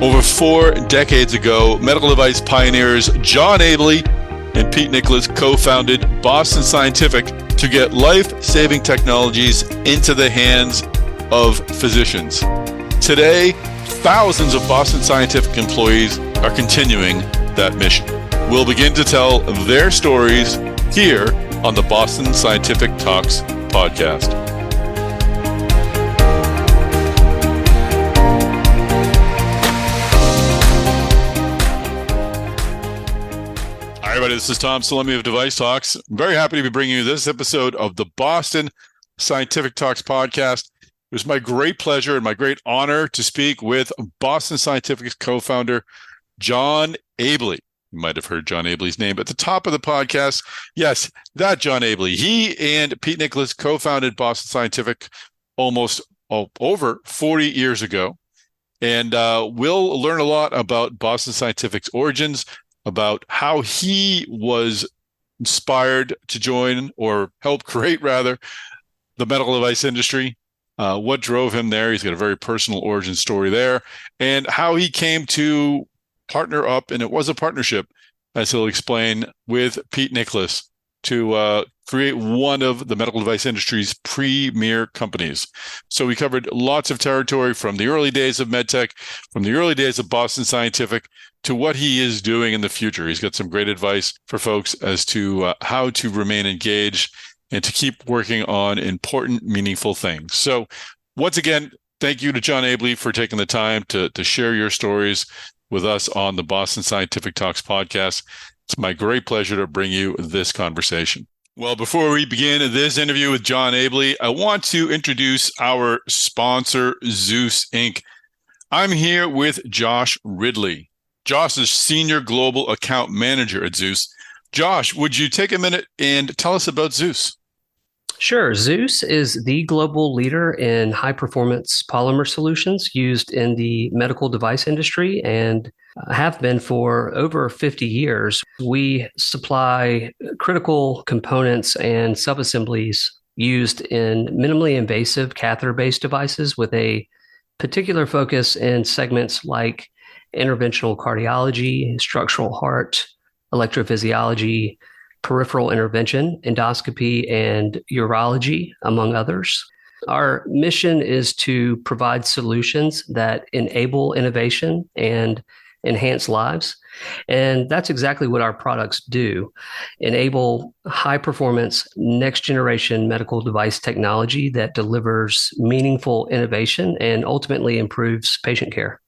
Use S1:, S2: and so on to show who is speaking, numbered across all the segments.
S1: Over 4 decades ago, medical device pioneers John Abele and Pete Nicholas co-founded Boston Scientific to get life-saving technologies into the hands of physicians. Today, thousands of Boston Scientific employees are continuing that mission. We'll begin to tell their stories here on the Boston Scientific Talks podcast. Hi, everybody. This is Tom Salemi of Device Talks. I'm very happy to be bringing you this episode of the Boston Scientific Talks podcast. It was my great pleasure and my great honor to speak with Boston Scientific's co-founder, John Abele. You might have heard John Abele's name at the top of the podcast. Yes, that John Abele. He and Pete Nicholas co-founded Boston Scientific almost over 40 years ago. And we'll learn a lot about Boston Scientific's origins, about how he was inspired to join or help create, rather, the medical device industry, what drove him there. He's got a very personal origin story there, and how he came to partner up, and it was a partnership, as he'll explain, with Pete Nicholas to create one of the medical device industry's premier companies. So we covered lots of territory from the early days of medtech, from the early days of Boston Scientific, to what he is doing in the future. He's got some great advice for folks as to how to remain engaged and to keep working on important, meaningful things. So once again, thank you to John Abele for taking the time to share your stories with us on the Boston Scientific Talks podcast. It's my great pleasure to bring you this conversation. Well, before we begin this interview with John Abele, I want to introduce our sponsor, Zeus Inc. I'm here with Josh Ridley. Josh is Senior Global Account Manager at Zeus. Josh, would you take a minute and tell us about Zeus?
S2: Sure. Zeus is the global leader in high-performance polymer solutions used in the medical device industry and have been for over 50 years. We supply critical components and subassemblies used in minimally invasive catheter-based devices with a particular focus in segments like interventional cardiology, structural heart, electrophysiology, peripheral intervention, endoscopy, and urology, among others. Our mission is to provide solutions that enable innovation and enhance lives. And that's exactly what our products do: enable high-performance, next-generation medical device technology that delivers meaningful innovation and ultimately improves patient care.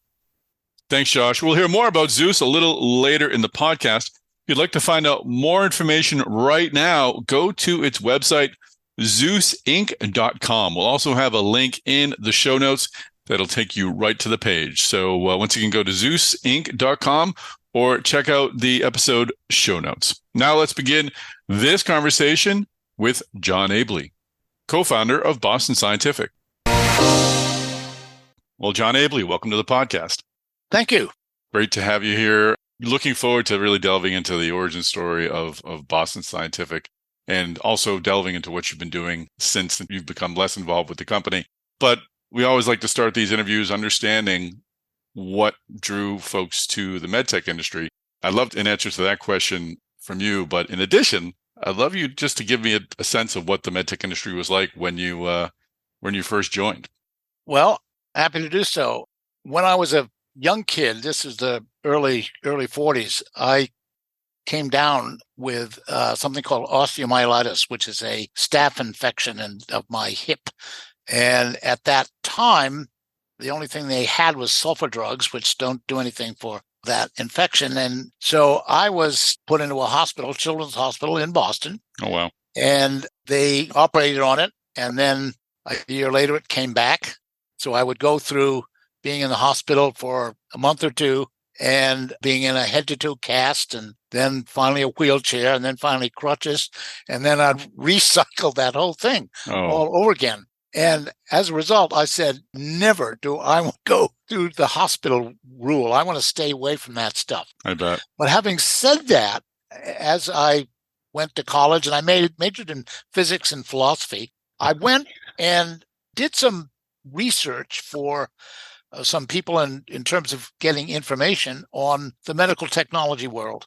S1: Thanks, Josh. We'll hear more about Zeus a little later in the podcast. If you'd like to find out more information right now, go to its website, zeusinc.com. We'll also have a link in the show notes that'll take you right to the page. So once you can go to zeusinc.com or check out the episode show notes. Now let's begin this conversation with John Abele, co-founder of Boston Scientific. Well, John Abele, welcome to the podcast.
S3: Thank you.
S1: Great to have you here. Looking forward to really delving into the origin story of Boston Scientific and also delving into what you've been doing since you've become less involved with the company. But we always like to start these interviews understanding what drew folks to the medtech industry. I'd love an answer to that question from you. But in addition, I'd love you just to give me a sense of what the medtech industry was like when you first joined.
S3: Well, happy to do so. When I was a young kid, this is the early 40s, I came down with something called osteomyelitis, which is a staph infection of my hip. And at that time, the only thing they had was sulfur drugs, which don't do anything for that infection. And so I was put into a hospital, children's hospital in Boston.
S1: Oh, wow.
S3: And they operated on it. And then a year later, it came back. So I would go through being in the hospital for a month or two and being in a head-to-toe cast, and then finally a wheelchair, and then finally crutches. And then I'd recycle that whole thing all over again. And as a result, I said, never do I want to go through the hospital rule. I want to stay away from that stuff.
S1: I bet.
S3: But having said that, as I went to college and I majored in physics and philosophy, I went and did some research for some people in terms of getting information on the medical technology world.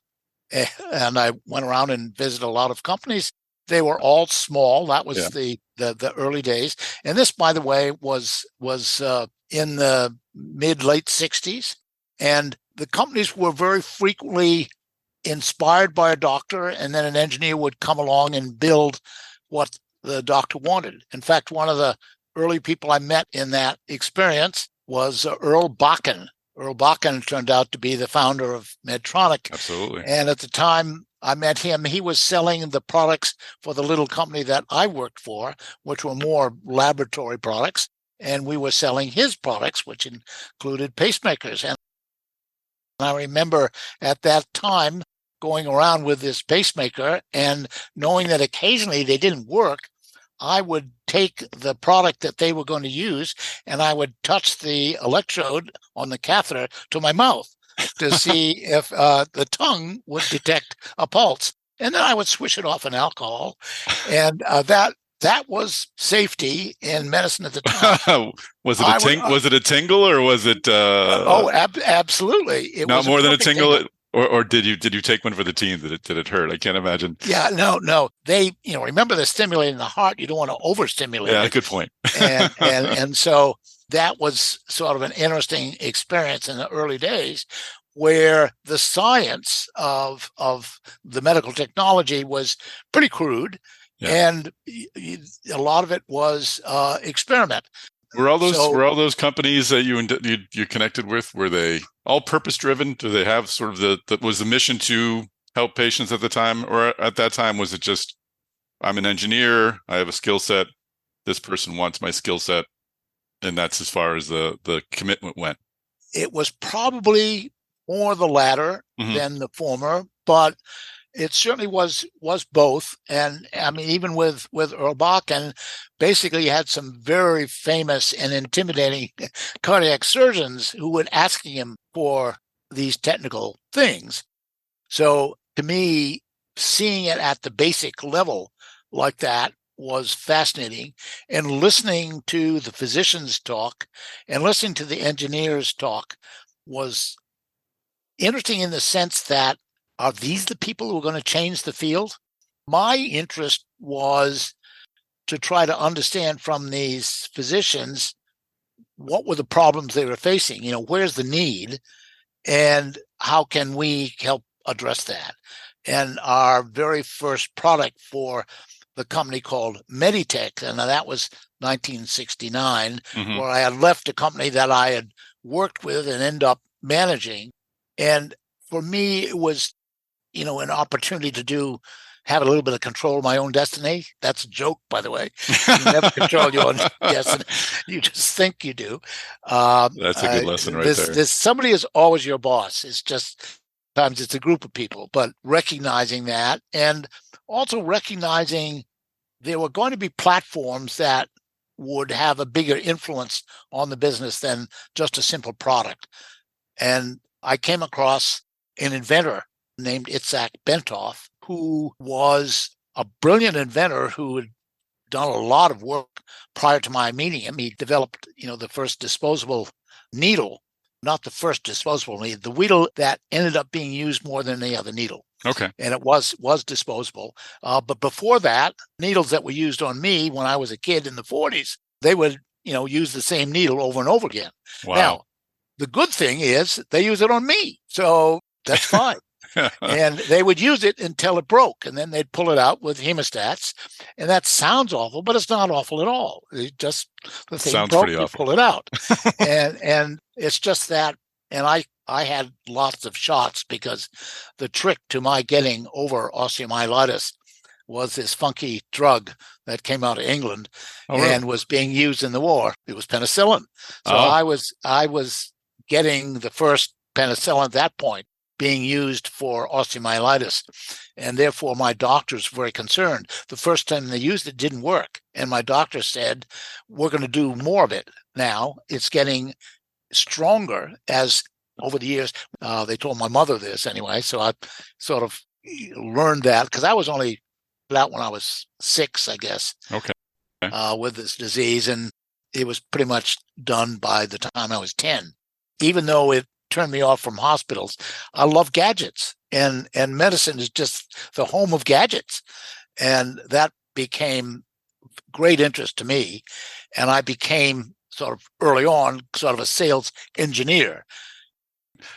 S3: And I went around and visited a lot of companies. They were all small. That was the early days. And this, by the way, was in the late 60s. And the companies were very frequently inspired by a doctor, and then an engineer would come along and build what the doctor wanted. In fact, one of the early people I met in that experience was Earl Bakken. Earl Bakken turned out to be the founder of Medtronic.
S1: Absolutely.
S3: And at the time I met him, he was selling the products for the little company that I worked for, which were more laboratory products. And we were selling his products, which included pacemakers. And I remember at that time going around with this pacemaker and knowing that occasionally they didn't work. I would take the product that they were going to use and I would touch the electrode on the catheter to my mouth to see if the tongue would detect a pulse. And then I would swish it off in alcohol. And that was safety in medicine at the time.
S1: Was it a tingle or was it?
S3: Absolutely. It
S1: not
S3: was
S1: more than a tingle. Or did you take one for the team? Did it hurt? I can't imagine.
S3: Yeah, no. They, remember they're stimulating the heart. You don't want to overstimulate.
S1: Yeah,
S3: it.
S1: Good point.
S3: and so that was sort of an interesting experience in the early days, where the science of the medical technology was pretty crude, and a lot of it was experiment.
S1: Were all those companies that you connected with, were they all purpose driven? Do they have sort of was the mission to help patients at the time, or at that time was it just, I'm an engineer, I have a skill set, this person wants my skill set, and that's as far as the commitment went?
S3: It was probably more the latter than the former, but it certainly was both. And I mean, even with Earl Bakken, basically he had some very famous and intimidating cardiac surgeons who were asking him for these technical things. So to me, seeing it at the basic level like that was fascinating, and listening to the physicians talk and listening to the engineers talk was interesting in the sense that, are these the people who are going to change the field? My interest was to try to understand from these physicians what were the problems they were facing, where's the need, and how can we help address that? And our very first product for the company called Meditech, and that was 1969, where I had left a company that I had worked with and ended up managing. And for me, it was an opportunity to have a little bit of control of my own destiny. That's a joke, by the way. You never control your own destiny. You just think you do.
S1: That's a good lesson right there.
S3: Somebody is always your boss. It's just, sometimes it's a group of people, but recognizing that, and also recognizing there were going to be platforms that would have a bigger influence on the business than just a simple product. And I came across an inventor named Itzhak Bentov, who was a brilliant inventor who had done a lot of work prior to my meeting him. He developed, the first disposable needle, not the first disposable needle, the needle that ended up being used more than any other needle.
S1: Okay.
S3: And it was disposable. But before that, needles that were used on me when I was a kid in the 40s, they would, use the same needle over and over again.
S1: Wow.
S3: Now, the good thing is they use it on me. So that's fine. And they would use it until it broke, and then they'd pull it out with hemostats. And that sounds awful, but it's not awful at all. It just, the thing
S1: sounds
S3: broke,
S1: pretty
S3: you
S1: awful.
S3: pull it out. and it's just that. And I had lots of shots, because the trick to my getting over osteomyelitis was this funky drug that came out of England and was being used in the war. It was penicillin. So I was getting the first penicillin at that point being used for osteomyelitis. And therefore, my doctors were very concerned. The first time they used it didn't work. And my doctor said, we're going to do more of it now. It's getting stronger as over the years. They told my mother this anyway. So I sort of learned that, because I was only out when I was 6, I guess.
S1: Okay.
S3: With this disease. And it was pretty much done by the time I was 10. Even though it turned me off from hospitals, I love gadgets, and medicine is just the home of gadgets. And that became great interest to me. And I became sort of early on sort of a sales engineer.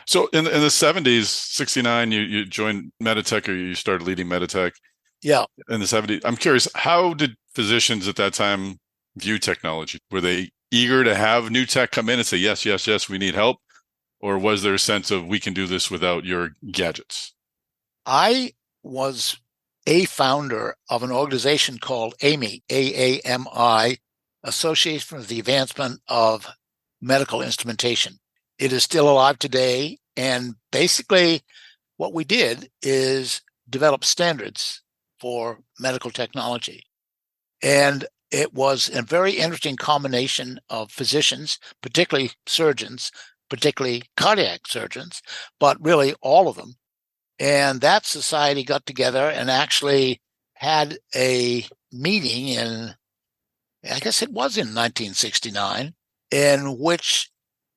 S1: So in the 70s, 69, you joined Meditech, or you started leading Meditech.
S3: Yeah.
S1: In the 70s. I'm curious, how did physicians at that time view technology? Were they eager to have new tech come in and say, yes, yes, yes, we need help? Or was there a sense of, we can do this without your gadgets?
S3: I was a founder of an organization called AAMI, AAMI, Association for the Advancement of Medical Instrumentation. It is still alive today. And basically what we did is develop standards for medical technology. And it was a very interesting combination of physicians, particularly surgeons, particularly cardiac surgeons, but really all of them. And that society got together and actually had a meeting in, I guess it was in 1969, in which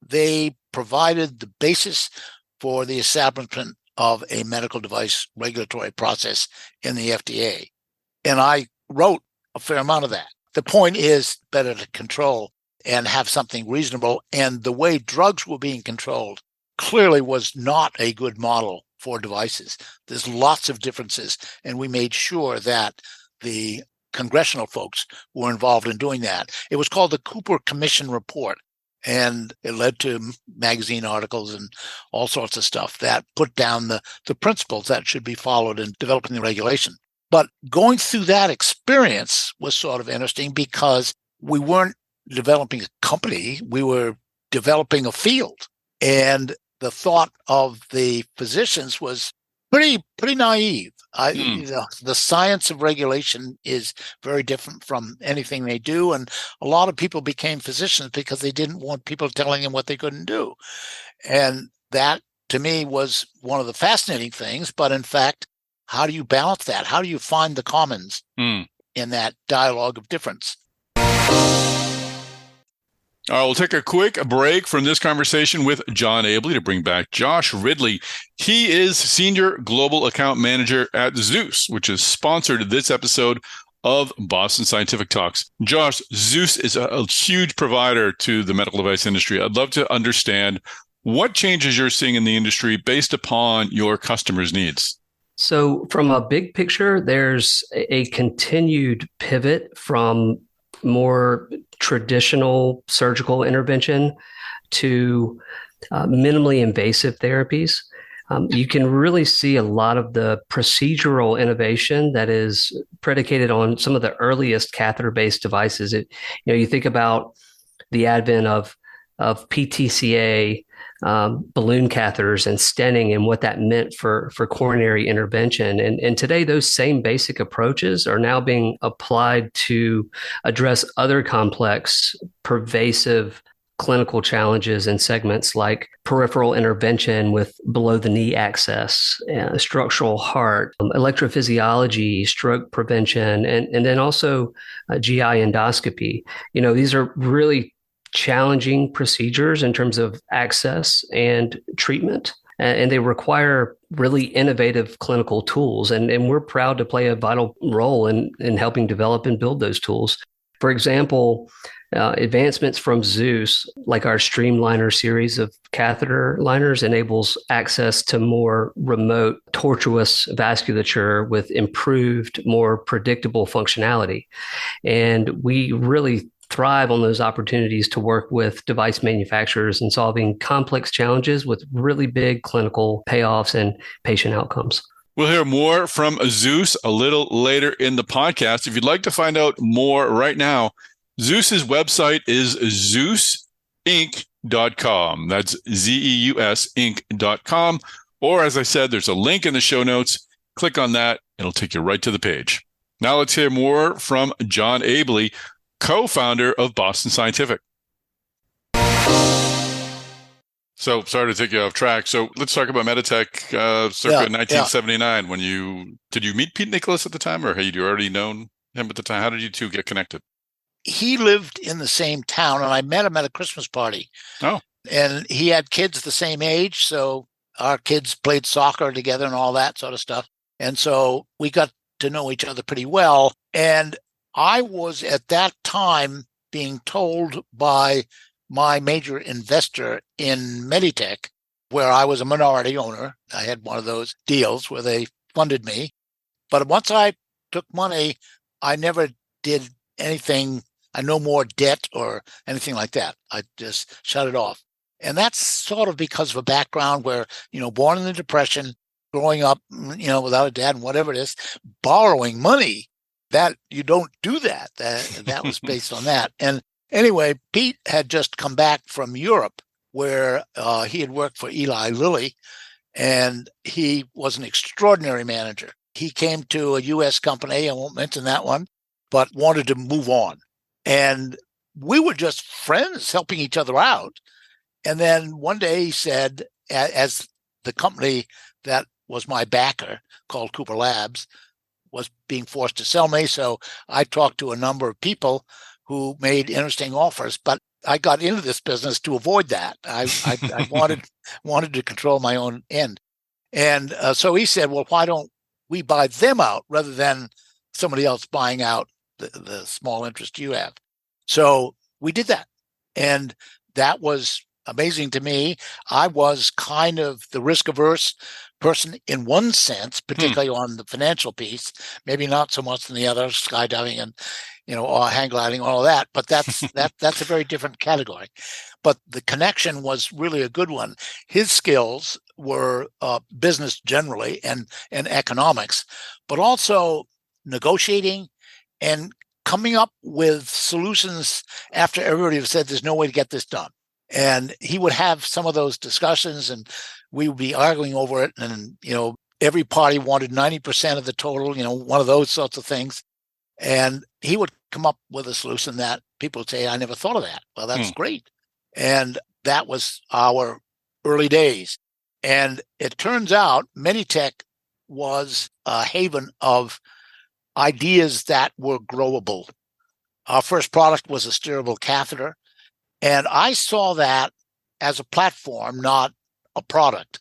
S3: they provided the basis for the establishment of a medical device regulatory process in the FDA. And I wrote a fair amount of that. The point is better to control and have something reasonable. And the way drugs were being controlled clearly was not a good model for devices. There's lots of differences. And we made sure that the congressional folks were involved in doing that. It was called the Cooper Commission Report. And it led to magazine articles and all sorts of stuff that put down the principles that should be followed in developing the regulation. But going through that experience was sort of interesting because we weren't developing a company, we were developing a field. And the thought of the physicians was pretty naive. The science of regulation is very different from anything they do. And a lot of people became physicians because they didn't want people telling them what they couldn't do. And that, to me, was one of the fascinating things. But in fact, how do you balance that? How do you find the commons in that dialogue of difference?
S1: All right, we'll take a quick break from this conversation with John Abele to bring back Josh Ridley. He is Senior Global Account Manager at Zeus, which has sponsored this episode of Boston Scientific Talks. Josh, Zeus is a huge provider to the medical device industry. I'd love to understand what changes you're seeing in the industry based upon your customers' needs.
S2: So from a big picture, there's a continued pivot from more traditional surgical intervention to minimally invasive therapies. You can really see a lot of the procedural innovation that is predicated on some of the earliest catheter-based devices. You think about the advent of PTCA, balloon catheters and stenting and what that meant for coronary intervention. And today, those same basic approaches are now being applied to address other complex, pervasive clinical challenges in segments like peripheral intervention with below-the-knee access, structural heart, electrophysiology, stroke prevention, and then also GI endoscopy. These are really challenging procedures in terms of access and treatment, and they require really innovative clinical tools. And we're proud to play a vital role in helping develop and build those tools. For example, advancements from Zeus, like our Streamliner series of catheter liners, enables access to more remote, tortuous vasculature with improved, more predictable functionality. And we really thrive on those opportunities to work with device manufacturers in solving complex challenges with really big clinical payoffs and patient outcomes.
S1: We'll hear more from Zeus a little later in the podcast. If you'd like to find out more right now, Zeus's website is zeusinc.com. That's ZEUS Inc.com. Or as I said, there's a link in the show notes. Click on that. It'll take you right to the page. Now let's hear more from John Abele, co-founder of Boston Scientific. So sorry to take you off track. So let's talk about Meditech circa 1979. Did you meet Pete Nicholas at the time, or had you already known him at the time? How did you two get connected?
S3: he lived in the same town, and I met him at a Christmas party.
S1: Oh.
S3: And he had kids the same age, so our kids played soccer together and all that sort of stuff. And so we got to know each other pretty well. And I was at that time being told by my major investor in Meditech, where I was a minority owner. I had one of those deals where they funded me. But once I took money, I never did anything. I no more debt or anything like that. I just shut it off. And that's sort of because of a background where, born in the Depression, growing up, without a dad and whatever it is, borrowing money, that you don't do that. That was based on that. And anyway, Pete had just come back from Europe where he had worked for Eli Lilly, and he was an extraordinary manager. He came to a U.S. company, I won't mention that one, but wanted to move on. And we were just friends helping each other out. And then one day he said, as the company that was my backer, called Cooper Labs, was being forced to sell me. So I talked to a number of people who made interesting offers, but I got into this business to avoid that. I wanted to control my own end. And so he said, well, why don't we buy them out rather than somebody else buying out the small interest you have? So we did that. And that was amazing to me. I was kind of the risk-averse person in one sense, particularly on the financial piece, maybe not so much in the other, skydiving and, or hang gliding, all of that. But that's a very different category. But the connection was really a good one. His skills were business generally and economics, but also negotiating and coming up with solutions after everybody had said there's no way to get this done. And he would have some of those discussions and we would be arguing over it. And, every party wanted 90% of the total, one of those sorts of things. And he would come up with a solution that people would say, I never thought of that. Well, that's great. And that was our early days. And it turns out Meditech was a haven of ideas that were growable. Our first product was a steerable catheter. And I saw that as a platform, not a product.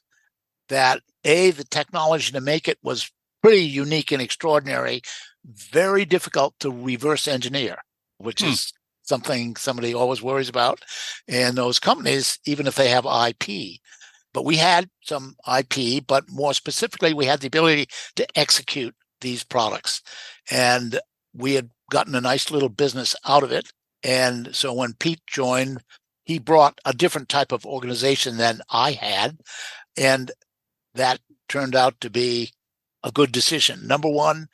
S3: That the technology to make it was pretty unique and extraordinary, very difficult to reverse engineer, which is something somebody always worries about in those companies, even if they have IP. But we had some IP, but more specifically, we had the ability to execute these products. And we had gotten a nice little business out of it. And so when Pete joined, he brought a different type of organization than I had. And that turned out to be a good decision. Number one,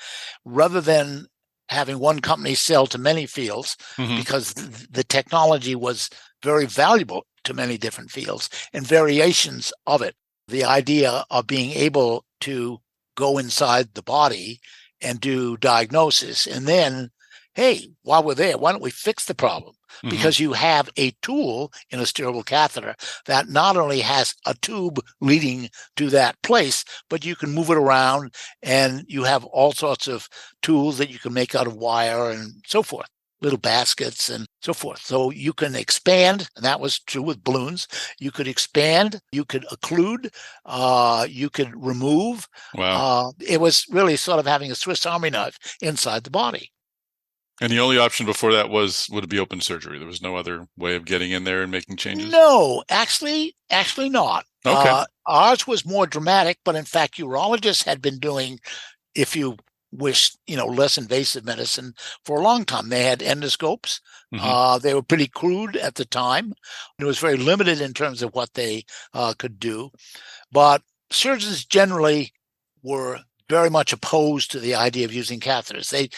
S3: rather than having one company sell to many fields, because the technology was very valuable to many different fields and variations of it. The idea of being able to go inside the body and do diagnosis, and then, hey, while we're there, why don't we fix the problem? Because you have a tool in a steerable catheter that not only has a tube leading to that place, but you can move it around, and you have all sorts of tools that you can make out of wire and so forth, little baskets and so forth. So you can expand, and that was true with balloons. You could expand, you could occlude, you could remove.
S1: Wow.
S3: It was really sort of having a Swiss Army knife inside the body.
S1: And the only option before that would it be open surgery? There was no other way of getting in there and making changes?
S3: No, actually not.
S1: Okay.
S3: Ours was more dramatic, but in fact, urologists had been doing, if you wish, less invasive medicine for a long time. They had endoscopes. They were pretty crude at the time. It was very limited in terms of what they could do. But surgeons generally were very much opposed to the idea of using catheters.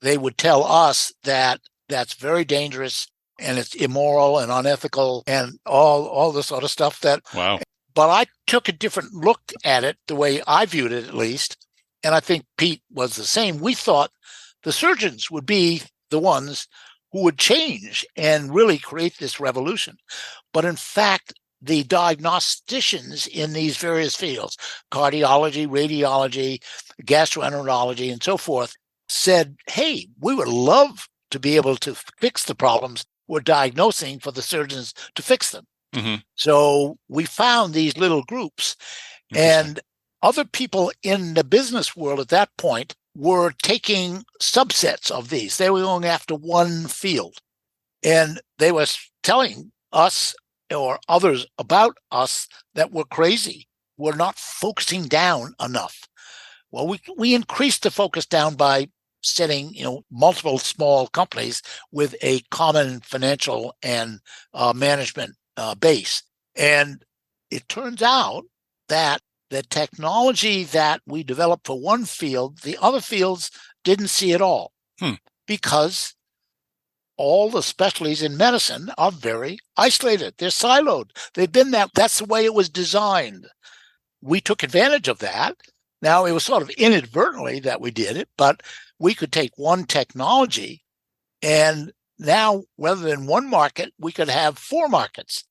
S3: They would tell us that that's very dangerous and it's immoral and unethical and all this sort of stuff.
S1: Wow.
S3: But I took a different look at it, the way I viewed it at least. And I think Pete was the same. We thought the surgeons would be the ones who would change and really create this revolution. But in fact, the diagnosticians in these various fields, cardiology, radiology, gastroenterology, and so forth, said, hey, we would love to be able to fix the problems we're diagnosing for the surgeons to fix them.
S1: Mm-hmm.
S3: So we found these little groups, and other people in the business world at that point were taking subsets of these. They were going after one field, and they were telling us or others about us that we're crazy. We're not focusing down enough. Well, we increased the focus down by setting, multiple small companies with a common financial and management base. And it turns out that the technology that we developed for one field, the other fields didn't see at all, because all the specialties in medicine are very isolated. They're siloed. They've been that's the way it was designed. We took advantage of that. Now, it was sort of inadvertently that we did it, but we could take one technology, and now rather than one market, we could have 4 markets,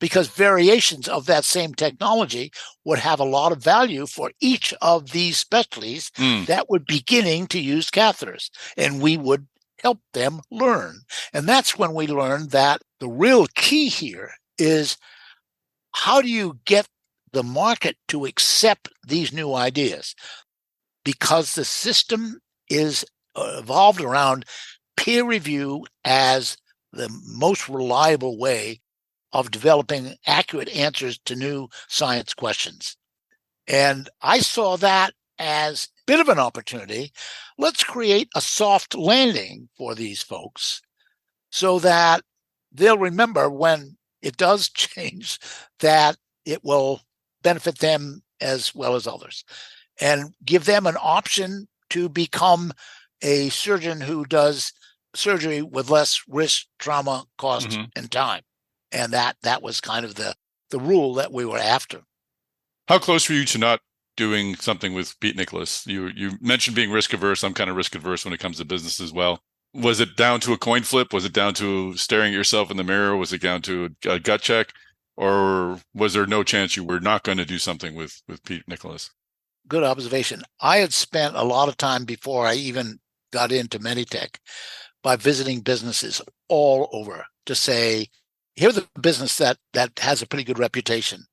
S3: because variations of that same technology would have a lot of value for each of these specialties that were beginning to use catheters, and we would help them learn. And that's when we learned that the real key here is, how do you get the market to accept these new ideas? Because the system is evolved around peer review as the most reliable way of developing accurate answers to new science questions. And I saw that as a bit of an opportunity. Let's create a soft landing for these folks so that they'll remember when it does change that it will benefit them as well as others, and give them an option to become a surgeon who does surgery with less risk, trauma, cost, and time. And that was kind of the rule that we were after.
S1: How close were you to not doing something with Pete Nicholas? You mentioned being risk averse. I'm kind of risk averse when it comes to business as well. Was it down to a coin flip? Was it down to staring at yourself in the mirror? Was it down to a gut check? Or was there no chance you were not going to do something with Pete Nicholas?
S3: Good observation. I had spent a lot of time before I even got into Meditech by visiting businesses all over to say, here's a business that has a pretty good reputation.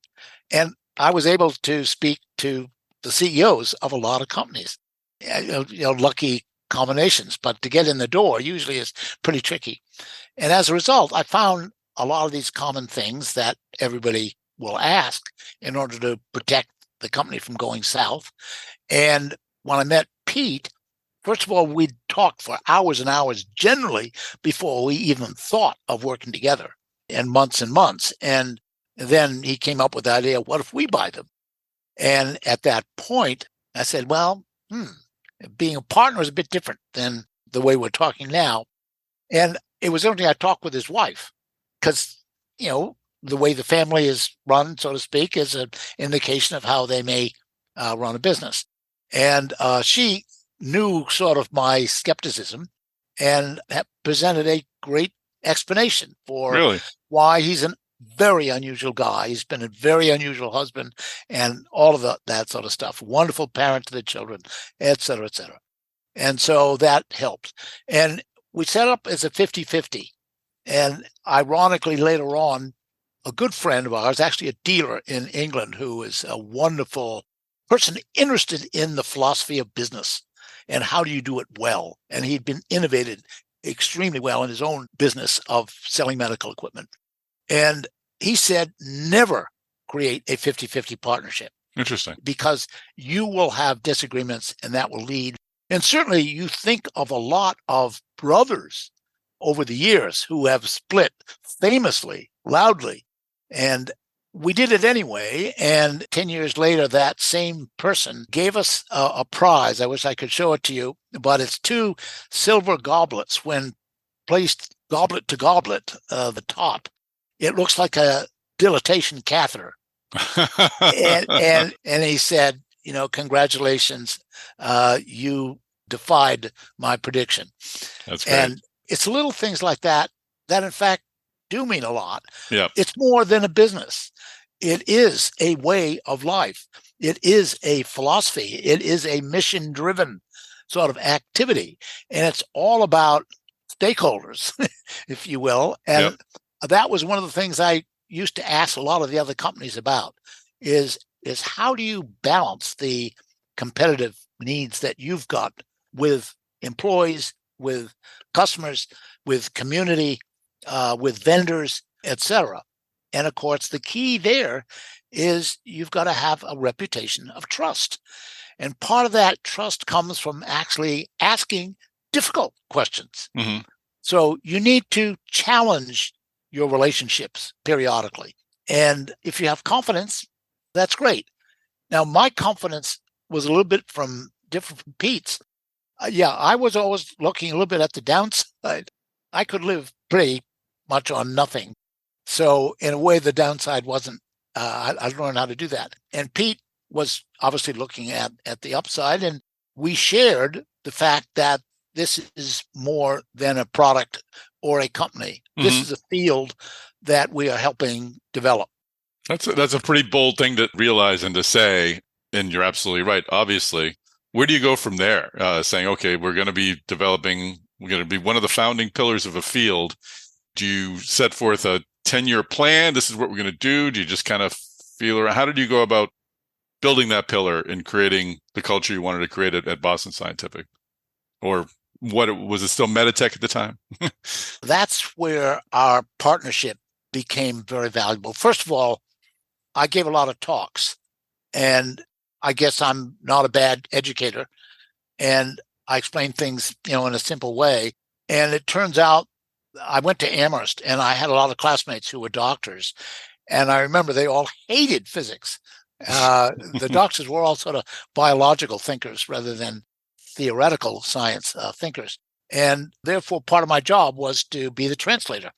S3: And I was able to speak to the CEOs of a lot of companies. Lucky combinations, but to get in the door usually is pretty tricky. And as a result, I found a lot of these common things that everybody will ask in order to protect the company from going south. And when I met Pete, first of all, we'd talk for hours and hours generally before we even thought of working together, and months. And then he came up with the idea, what if we buy them? And at that point, I said, well, being a partner is a bit different than the way we're talking now. And it was something I talked with his wife, because, the way the family is run, so to speak, is an indication of how they may run a business. And she knew sort of my skepticism and presented a great explanation for why he's a very unusual guy. He's been a very unusual husband and all of that sort of stuff. Wonderful parent to the children, et cetera, et cetera. And so that helped. And we set up as a 50-50. And ironically, later on, a good friend of ours, actually a dealer in England, who is a wonderful person interested in the philosophy of business and how do you do it well. And he'd been innovated extremely well in his own business of selling medical equipment. And he said, never create a 50-50 partnership.
S1: Interesting. Because
S3: you will have disagreements, and that will lead. And certainly you think of a lot of brothers over the years who have split famously, loudly. And we did it anyway. And 10 years later, that same person gave us a prize. I wish I could show it to you, but it's 2 silver goblets. When placed goblet to goblet, the top, it looks like a dilatation catheter. and he said, congratulations, you defied my prediction.
S1: That's great.
S3: And it's little things like that in fact do mean a lot.
S1: Yeah.
S3: It's more than a business. It is a way of life. It is a philosophy. It is a mission-driven sort of activity. And it's all about stakeholders, if you will. And that was one of the things I used to ask a lot of the other companies about is how do you balance the competitive needs that you've got with employees, with customers, with community, with vendors, etc. And of course, the key there is you've got to have a reputation of trust. And part of that trust comes from actually asking difficult questions.
S1: Mm-hmm.
S3: So you need to challenge your relationships periodically. And if you have confidence, that's great. Now, my confidence was a little bit different from Pete's. I was always looking a little bit at the downside. I could live pretty much on nothing. So in a way, the downside wasn't, I learned how to do that. And Pete was obviously looking at the upside, and we shared the fact that this is more than a product or a company. Mm-hmm. This is a field that we are helping develop.
S1: That's a pretty bold thing to realize and to say, and you're absolutely right. Obviously, where do you go from there? Saying, okay, we're going to be one of the founding pillars of a field. Do you set forth a 10-year plan? This is what we're going to do. Do you just kind of feel around? How did you go about building that pillar and creating the culture you wanted to create at Boston Scientific? Or was it still Meditech at the time?
S3: That's where our partnership became very valuable. First of all, I gave a lot of talks, and I guess I'm not a bad educator, and I explain things, in a simple way. And it turns out I went to Amherst, and I had a lot of classmates who were doctors, and I remember they all hated physics. The doctors were all sort of biological thinkers rather than theoretical science thinkers. And therefore, part of my job was to be the translator.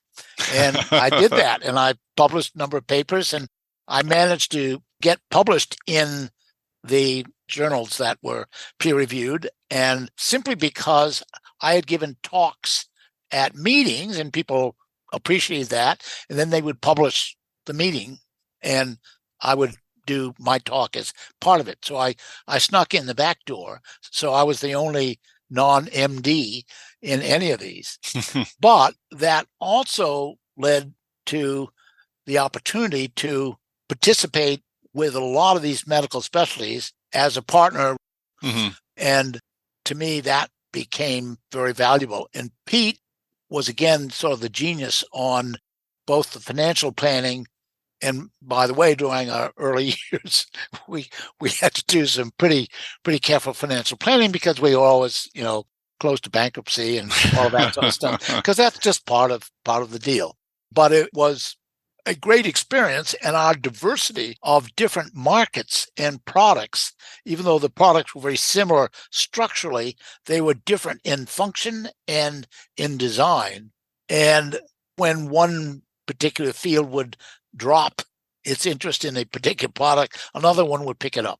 S3: And I did that, and I published a number of papers, and I managed to get published in the journals that were peer-reviewed. And simply because I had given talks at meetings, and people appreciated that, and then they would publish the meeting, and I would do my talk as part of it. So I snuck in the back door. So I was the only non-MD in any of these. But that also led to the opportunity to participate with a lot of these medical specialties as a partner. Mm-hmm. And to me, that became very valuable. And Pete was, again, sort of the genius on both the financial planning. And by the way, during our early years, we had to do some pretty careful financial planning because we were always, close to bankruptcy and all of that sort of stuff, because that's just part of the deal. But it was a great experience, and our diversity of different markets and products, even though the products were very similar structurally, they were different in function and in design. And when one particular field would drop its interest in a particular product, another one would pick it up.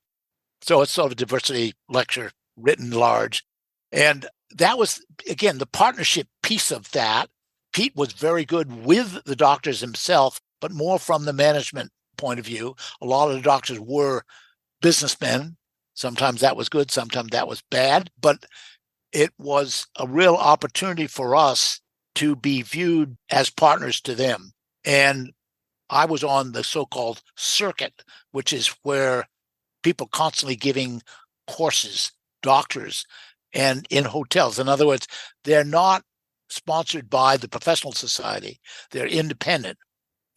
S3: So it's sort of a diversity lecture written large. And that was, again, the partnership piece of that. Pete was very good with the doctors himself, but more from the management point of view. A lot of the doctors were businessmen. Sometimes that was good, sometimes that was bad, but it was a real opportunity for us to be viewed as partners to them. And I was on the so-called circuit, which is where people constantly giving courses, doctors, and in hotels. In other words, they're not sponsored by the professional society. They're independent.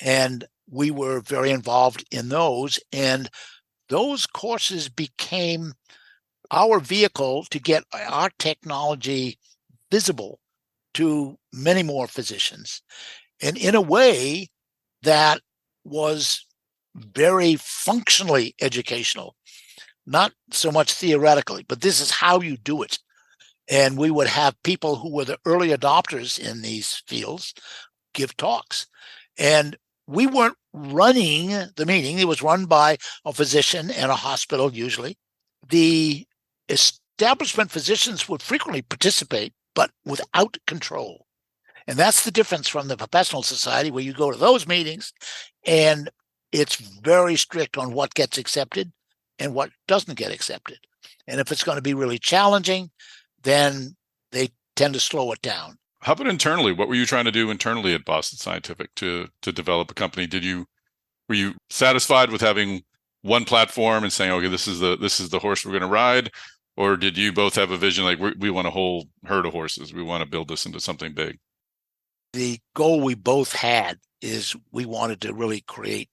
S3: And we were very involved in those. And those courses became our vehicle to get our technology visible to many more physicians. And in a way that was very functionally educational, not so much theoretically, but this is how you do it. And we would have people who were the early adopters in these fields give talks. And we weren't running the meeting. It was run by a physician and a hospital, usually. The establishment physicians would frequently participate, but without control. And that's the difference from the professional society, where you go to those meetings and it's very strict on what gets accepted and what doesn't get accepted. And if it's going to be really challenging, then they tend to slow it down.
S1: How about internally? What were you trying to do internally at Boston Scientific to develop a company? Were you satisfied with having one platform and saying, okay, this is the horse we're going to ride? Or did you both have a vision like we want a whole herd of horses? We want to build this into something big.
S3: The goal we both had is we wanted to really create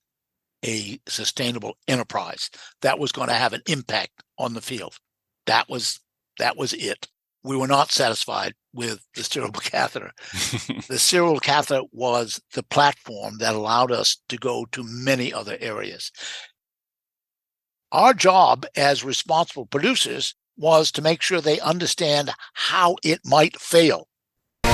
S3: a sustainable enterprise that was going to have an impact on the field. That was it. We were not satisfied with the steerable catheter. The steerable catheter was the platform that allowed us to go to many other areas. Our job as responsible producers was to make sure they understand how it might fail.
S1: All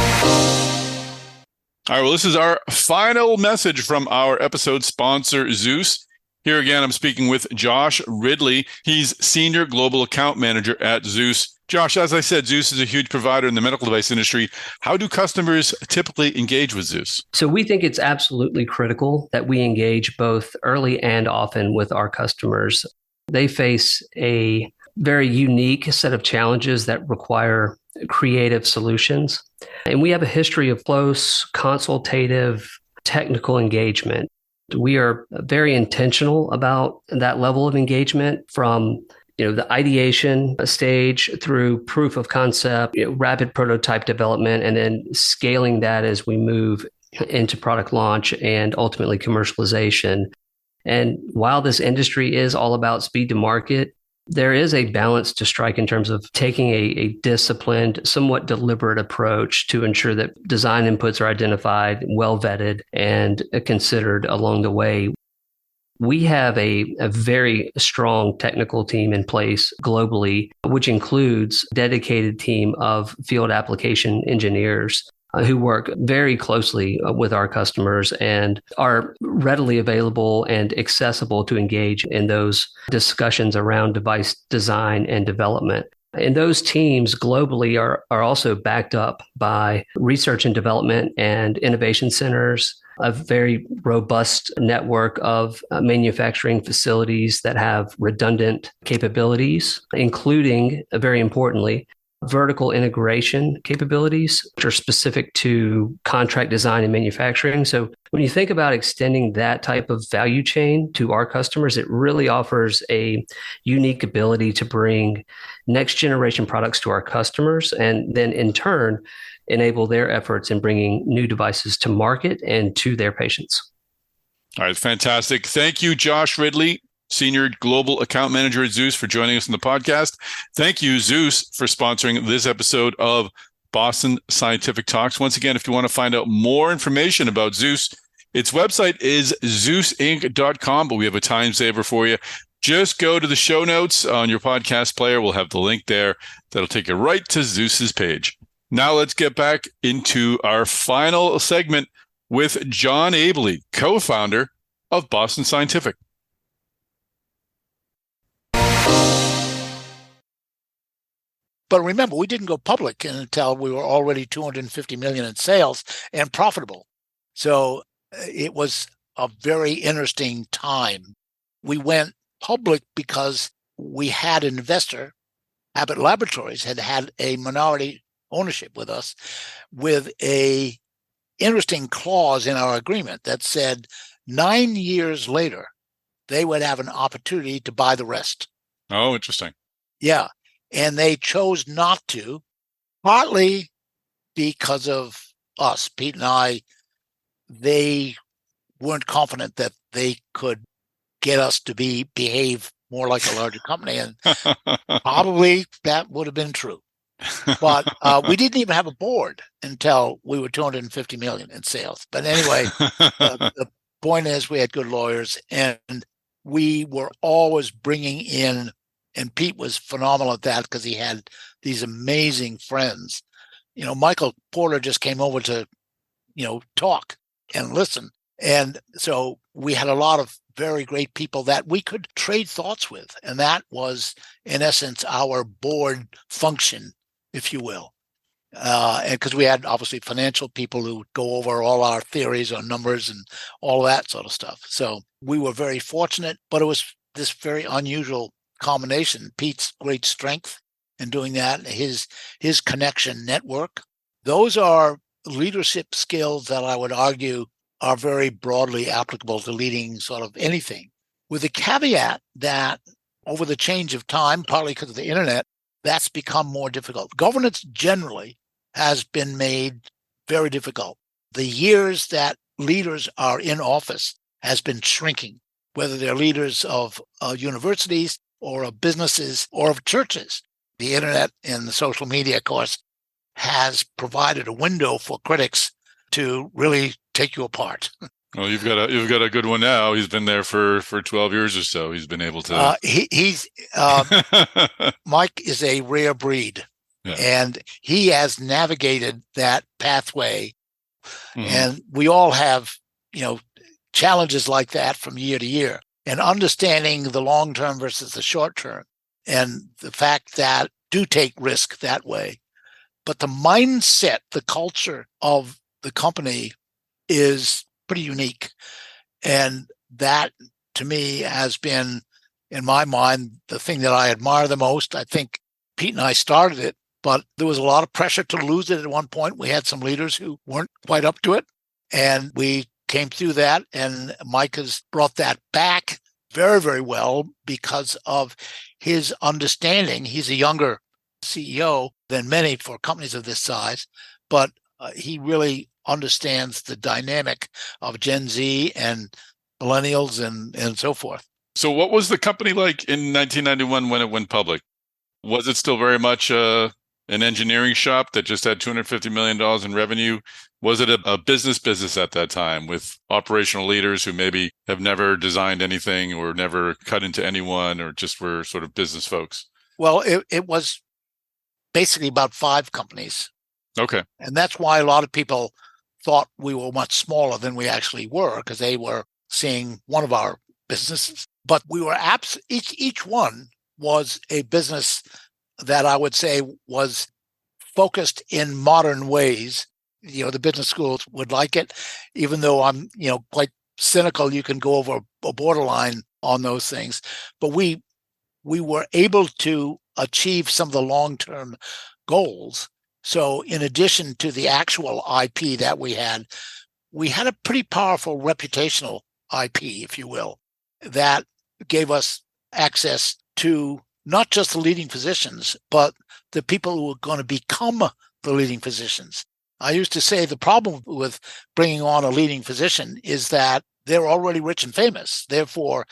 S1: right, well, this is our final message from our episode sponsor, Zeus. Here again, I'm speaking with Josh Ridley. He's Senior Global Account Manager at Zeus. Josh, as I said, Zeus is a huge provider in the medical device industry. How do customers typically engage with Zeus?
S2: So we think it's absolutely critical that we engage both early and often with our customers. They face a very unique set of challenges that require creative solutions. And we have a history of close, consultative, technical engagement. We are very intentional about that level of engagement from the ideation stage through proof of concept, rapid prototype development, and then scaling that as we move into product launch and ultimately commercialization. And while this industry is all about speed to market, there is a balance to strike in terms of taking a disciplined, somewhat deliberate approach to ensure that design inputs are identified, well vetted, and considered along the way. We have a very strong technical team in place globally, which includes a dedicated team of field application engineers who work very closely with our customers and are readily available and accessible to engage in those discussions around device design and development. And those teams globally are also backed up by research and development and innovation centers, a very robust network of manufacturing facilities that have redundant capabilities, including, very importantly, vertical integration capabilities, which are specific to contract design and manufacturing. So when you think about extending that type of value chain to our customers, it really offers a unique ability to bring next generation products to our customers and then in turn enable their efforts in bringing new devices to market and to their patients.
S1: All right, fantastic. Thank you, Josh Ridley, Senior Global Account Manager at Zeus, for joining us on the podcast. Thank you, Zeus, for sponsoring this episode of Boston Scientific Talks. Once again, if you want to find out more information about Zeus, its website is zeusinc.com, but we have a time saver for you. Just go to the show notes on your podcast player. We'll have the link there. That'll take you right to Zeus's page. Now let's get back into our final segment with John Abele, co-founder of Boston Scientific.
S3: But remember, we didn't go public until we were already $250 million in sales and profitable. So it was a very interesting time. We went public because we had an investor, Abbott Laboratories, had a minority ownership with us, with a interesting clause in our agreement that said 9 years later, they would have an opportunity to buy the rest.
S1: Oh, interesting.
S3: Yeah. And they chose not to, partly because of us, Pete and I. They weren't confident that they could get us to behave more like a larger company. And probably that would have been true. But we didn't even have a board until we were $250 million in sales. But anyway, the point is we had good lawyers and we were always bringing in, and Pete was phenomenal at that because he had these amazing friends. Michael Porter just came over to, talk and listen. And so we had a lot of very great people that we could trade thoughts with. And that was, in essence, our board function, if you will. And because we had obviously financial people who would go over all our theories on numbers and all that sort of stuff. So we were very fortunate, but it was this very unusual combination. Pete's great strength in doing that, his connection network. Those are leadership skills that I would argue are very broadly applicable to leading sort of anything, with the caveat that over the change of time, partly because of the internet, that's become more difficult. Governance generally has been made very difficult. The years that leaders are in office has been shrinking, whether they're leaders of universities or of businesses or of churches. The internet and the social media, of course, has provided a window for critics to really take you apart.
S1: Well, you've got a good one now. He's been there for 12 years or so. He's been able to.
S3: Mike is a rare breed, and he has navigated that pathway. Mm-hmm. And we all have, challenges like that from year to year, and understanding the long term versus the short term, and the fact that do take risk that way. But the mindset, the culture of the company is pretty unique. And that, to me, has been, in my mind, the thing that I admire the most. I think Pete and I started it, but there was a lot of pressure to lose it at one point. We had some leaders who weren't quite up to it, and we came through that. And Mike has brought that back very, very well because of his understanding. He's a younger CEO than many for companies of this size, but he really understands the dynamic of Gen Z and millennials and so forth.
S1: So what was the company like in 1991 when it went public? Was it still very much an engineering shop that just had $250 million in revenue? Was it a business at that time with operational leaders who maybe have never designed anything or never cut into anyone or just were sort of business folks?
S3: Well, it was basically about 5 companies.
S1: Okay.
S3: And that's why a lot of people thought we were much smaller than we actually were, because they were seeing one of our businesses. But we were each one was a business that I would say was focused in modern ways. The business schools would like it, even though I'm, quite cynical. You can go over a borderline on those things. But we were able to achieve some of the long-term goals. So in addition to the actual IP that we had a pretty powerful reputational IP, if you will, that gave us access to not just the leading physicians, but the people who were going to become the leading physicians. I used to say the problem with bringing on a leading physician is that they're already rich and famous. Therefore,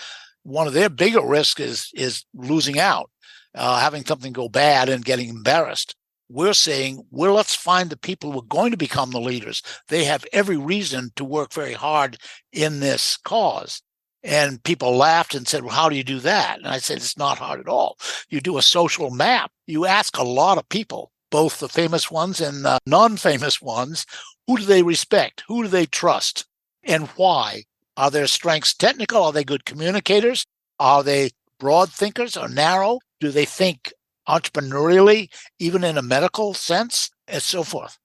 S3: one of their bigger risks is losing out, having something go bad and getting embarrassed. We're saying, let's find the people who are going to become the leaders. They have every reason to work very hard in this cause. And people laughed and said, well, how do you do that? And I said, it's not hard at all. You do a social map. You ask a lot of people, both the famous ones and the non-famous ones, who do they respect? Who do they trust? And why? Are their strengths technical? Are they good communicators? Are they broad thinkers or narrow? Do they think entrepreneurially, even in a medical sense, and so forth?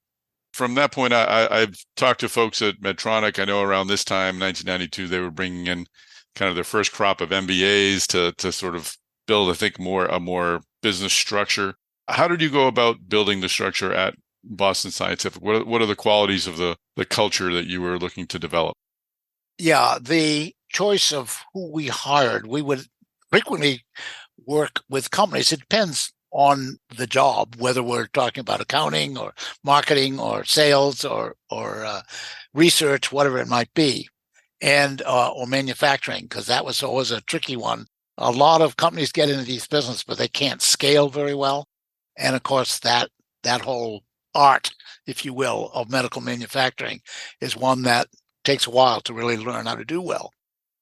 S1: From that point, I've talked to folks at Medtronic. I know around this time, 1992, they were bringing in kind of their first crop of MBAs to sort of build, I think, a more business structure. How did you go about building the structure at Boston Scientific? What are the qualities of the culture that you were looking to develop?
S3: Yeah, the choice of who we hired, we would frequently work with companies. It depends on the job, whether we're talking about accounting or marketing or sales or research, whatever it might be, and or manufacturing, because that was always a tricky one. A lot of companies get into these businesses, but they can't scale very well. And of course, that whole art, if you will, of medical manufacturing is one that takes a while to really learn how to do well.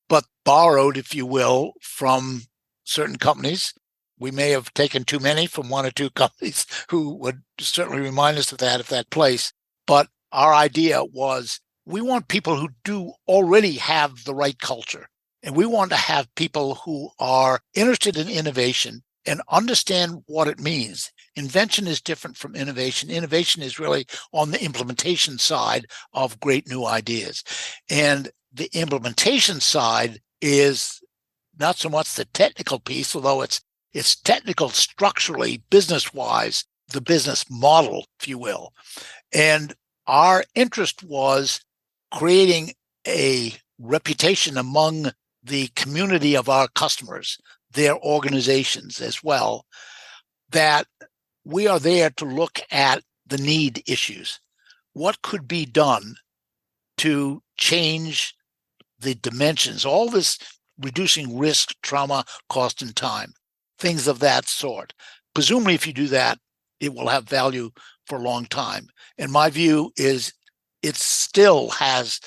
S3: But borrowed, if you will, from certain companies. We may have taken too many from one or two companies who would certainly remind us of that place. But our idea was we want people who do already have the right culture. And we want to have people who are interested in innovation and understand what it means. Invention is different from innovation. Innovation is really on the implementation side of great new ideas. And the implementation side is not so much the technical piece, although it's technical structurally, business-wise, the business model, if you will. And our interest was creating a reputation among the community of our customers, their organizations as well, that we are there to look at the need issues. What could be done to change the dimensions, all this reducing risk, trauma, cost, and time, things of that sort. Presumably, if you do that, it will have value for a long time. And my view is it still has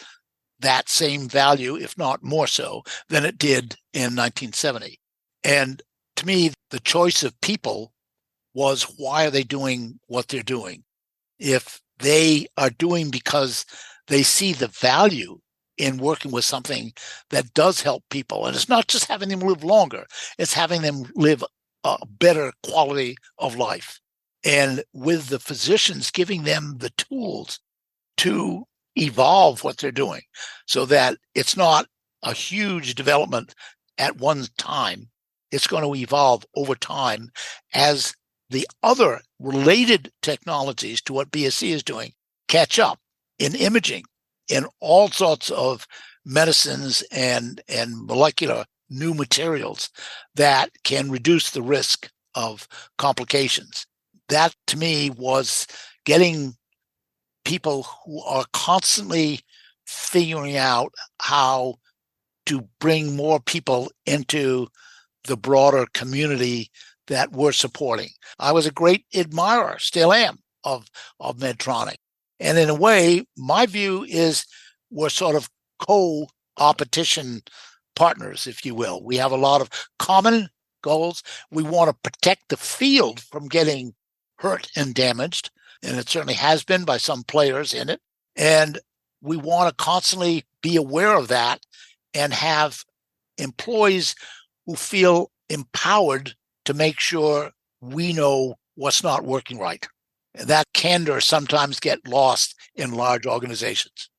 S3: that same value, if not more so, than it did in 1970. And to me, the choice of people was, why are they doing what they're doing? If they are doing because they see the value in working with something that does help people, and it's not just having them live longer, it's having them live a better quality of life. And with the physicians giving them the tools to evolve what they're doing so that it's not a huge development at one time, it's going to evolve over time as the other related technologies to what BSC is doing catch up in imaging, in all sorts of medicines and molecular new materials that can reduce the risk of complications. That, to me, was getting people who are constantly figuring out how to bring more people into the broader community that we're supporting. I was a great admirer, still am, of Medtronic. And in a way, my view is we're sort of co-opetition partners, if you will. We have a lot of common goals. We want to protect the field from getting hurt and damaged, and it certainly has been by some players in it. And we want to constantly be aware of that and have employees who feel empowered to make sure we know what's not working right. That candor sometimes get lost in large organizations.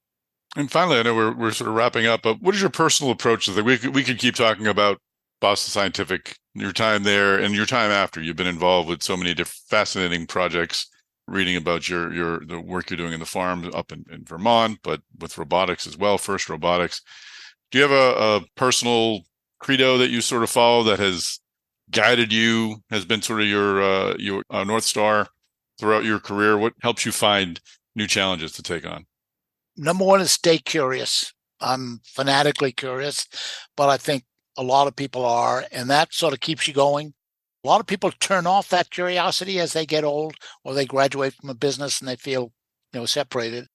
S1: And finally, I know we're sort of wrapping up, but what is your personal approach to the? We could keep talking about Boston Scientific, your time there, and your time after. You've been involved with so many different fascinating projects. Reading about the work you're doing in the farm up in Vermont, but with robotics as well. First robotics. Do you have a personal credo that you sort of follow that has guided you, has been sort of your North Star throughout your career? What helps you find new challenges to take on?
S3: Number one is stay curious. I'm fanatically curious, but I think a lot of people are, and that sort of keeps you going. A lot of people turn off that curiosity as they get old or they graduate from a business and they feel, separated.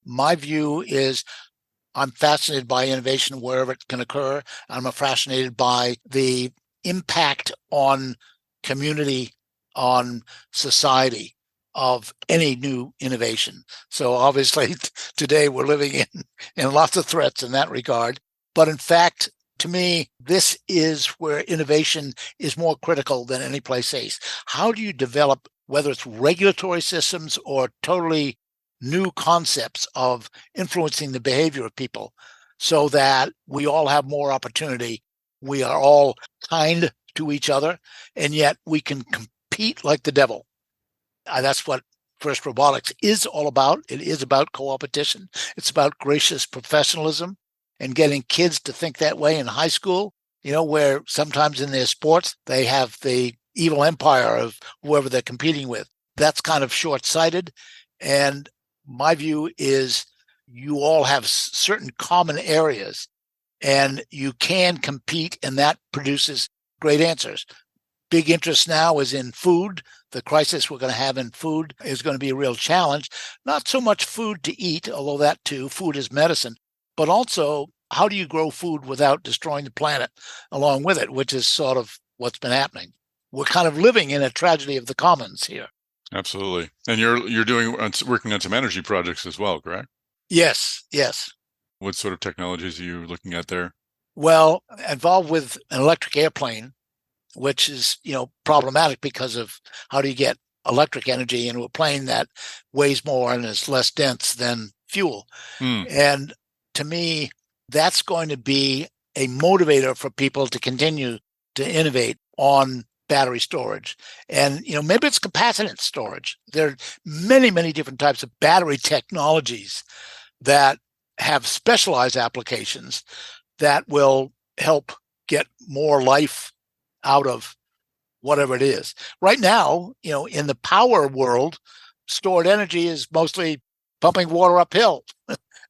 S3: My view is I'm fascinated by innovation wherever it can occur. I'm fascinated by the impact on community, on society of any new innovation. So obviously today we're living in lots of threats in that regard. But in fact, to me, this is where innovation is more critical than any place else. How do you develop, whether it's regulatory systems or totally new concepts of influencing the behavior of people so that we all have more opportunity? We are all kind to each other, and yet we can compete like the devil. That's what First Robotics is all about. It is about co-opetition. It's about gracious professionalism and getting kids to think that way in high school, where sometimes in their sports, they have the evil empire of whoever they're competing with. That's kind of short-sighted. And my view is you all have certain common areas and you can compete, and that produces great answers. Big interest now is in food. The crisis we're going to have in food is going to be a real challenge. Not so much food to eat, although that too, food is medicine, but also how do you grow food without destroying the planet along with it, which is sort of what's been happening. We're kind of living in a tragedy of the commons here. Absolutely.
S1: And you're working on some energy projects as well, correct?
S3: Yes.
S1: What sort of technologies are you looking at there?
S3: Well, involved with an electric airplane, which is, problematic because of how do you get electric energy into a plane that weighs more and is less dense than fuel. And to me, that's going to be a motivator for people to continue to innovate on battery storage. And, maybe it's capacitance storage. There are many, many different types of battery technologies that have specialized applications that will help get more life out of whatever it is. Right now, in the power world, stored energy is mostly pumping water uphill.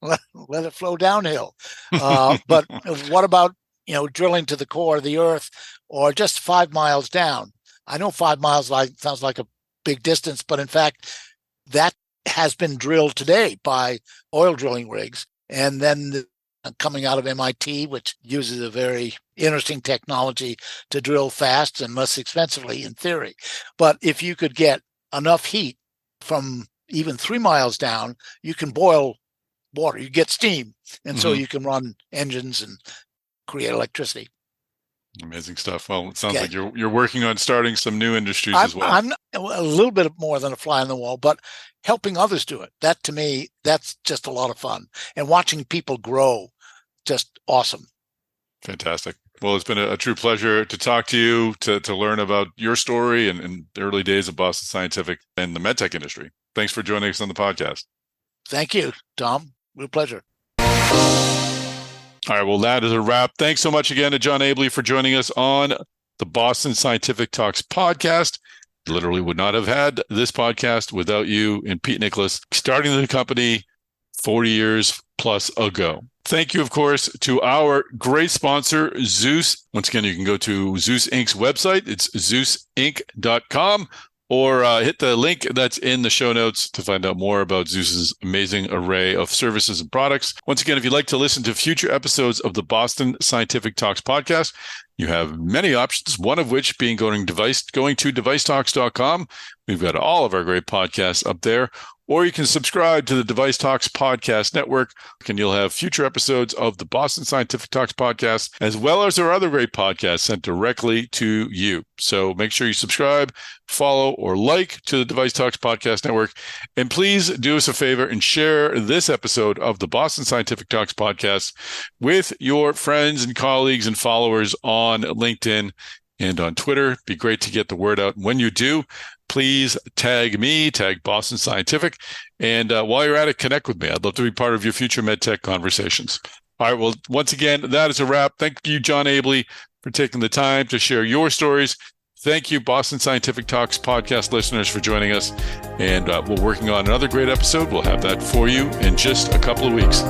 S3: Let it flow downhill. But what about, drilling to the core of the earth or just 5 miles down? I know 5 miles sounds like a big distance, but in fact, that has been drilled today by oil drilling rigs. And then coming out of MIT, which uses a very interesting technology to drill fast and less expensively in theory. But if you could get enough heat from even 3 miles down, you can boil water, you get steam. And so you can run engines and create electricity.
S1: Amazing stuff. Well, it sounds like you're working on starting some new industries as well.
S3: I'm a little bit more than a fly on the wall, but helping others do it. That to me, that's just a lot of fun. And watching people grow, just awesome.
S1: Fantastic. Well, it's been a true pleasure to talk to you, to learn about your story and the early days of Boston Scientific and the medtech industry. Thanks for joining us on the podcast.
S3: Thank you, Tom. Real pleasure.
S1: All right, well, that is a wrap. Thanks so much again to John Abele for joining us on the Boston Scientific Talks podcast. Literally would not have had this podcast without you and Pete Nicholas starting the company 40 years plus ago. Thank you, of course, to our great sponsor, Zeus. Once again, you can go to Zeus Inc.'s website. It's zeusinc.com. Or hit the link that's in the show notes to find out more about Zeus's amazing array of services and products. Once again, if you'd like to listen to future episodes of the Boston Scientific Talks podcast, you have many options, one of which being going to devicetalks.com. We've got all of our great podcasts up there. Or you can subscribe to the Device Talks Podcast Network, and you'll have future episodes of the Boston Scientific Talks podcast, as well as our other great podcasts sent directly to you. So make sure you subscribe, follow, or like to the Device Talks Podcast Network. And please do us a favor and share this episode of the Boston Scientific Talks podcast with your friends and colleagues and followers on LinkedIn and on Twitter. It'd be great to get the word out. When you do, please tag me, tag Boston Scientific. And while you're at it, connect with me. I'd love to be part of your future medtech conversations. All right. Well, once again, that is a wrap. Thank you, John Abele, for taking the time to share your stories. Thank you, Boston Scientific Talks podcast listeners, for joining us. And we're working on another great episode. We'll have that for you in just a couple of weeks.